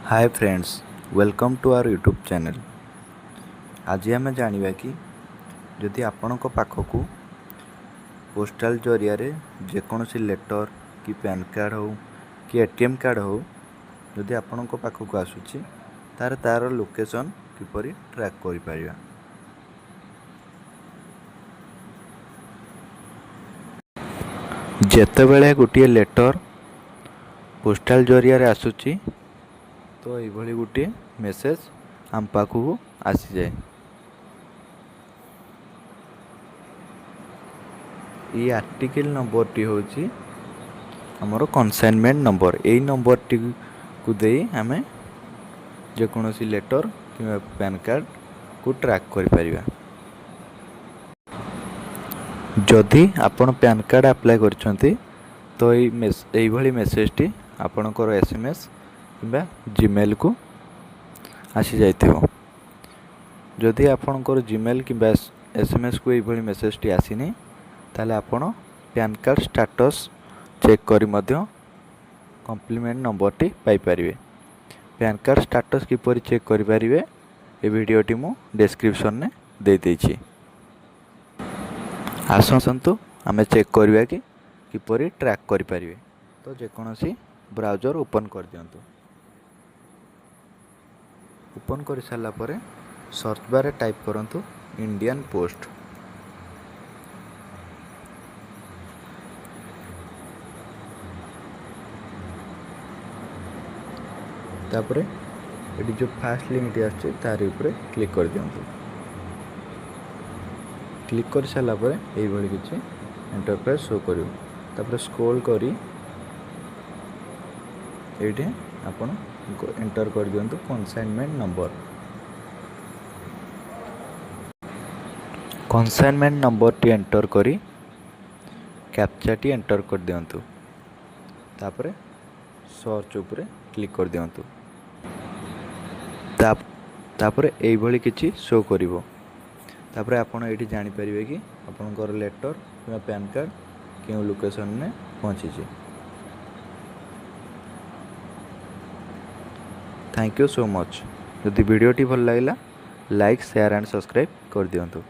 Hi friends, welcome to our YouTube channel. आज आम जाना कि जदि आपणक पाखक पोस्टाल जरिया जेकोसी लेटर कि पैन कार्ड हो कि एटीएम कार्ड हो जदि आपणक पाखक आसूची तार लोकेशन किपरि ट्रैक करि परिबा। जेतेबेले गोटे लेटर पोस्टाल जरिया आसूची तो ये गोटे मेसेज आम पाखक आसी जाए। ये आर्टिकल नंबर टी हूँ आमर कनसाइनमेंट नंबर। यही नंबर टी को दे आम जेकोसी लेटर कि पैन कार्ड को ट्रैक करि परिबा। जदि आपण पैन कार्ड अप्लाई करछंती तो यही मेसेजटी आपणकर एसएमएस किंबा जीमेल को आसी जाइथिबो। जदि आपणकर जीमेल किंबा एसएमएस को यही मेसेजटी आसीनी ताले आपण पैन कार्ड स्टेटस चेक करी मध्य कम्प्लीमेंट नंबरटी पाई परिवे। पैन कार्ड स्टेटस किपरि चेक करि परिवे ए वीडियोटी मु डिस्क्रिप्शन ने दे देछि। आसंतु आमे चेक करिवा कि किपरि ट्रैक करि परिवे। तो जेकोसी ब्राउजर ओपन कर दियंतु। ओपन कर सारा पर सर्च बार टाइप करंतु इंडियन पोस्ट। तापर ये जो फास्ट लिंक आछे तारी ऊपर क्लिक कर दियंतु। क्लिक कर सारा पर यही भली किछि इंटरफेस शो करिवो। तापर स्क्रॉल करी एठी आपण एंटर कर दियंतु कनसाइनमेंट नंबर। कनसाइनमेंट नंबर टी एंटर करी कैप्चा टी एंटर कर दियंतु। तापर सर्च ऊपर क्लिक कर दियंतु। तापर एई भली किछि शो करिवो। तापर आपण एठी जानि परिबे कि आपनकर लेटर कि पैन कार्ड केउ लोकेशन ने पहुंची छी। Thank you so much. यदि वीडियोटी भल लागिला लाइक शेयर एंड सब्सक्राइब कर दियंतु।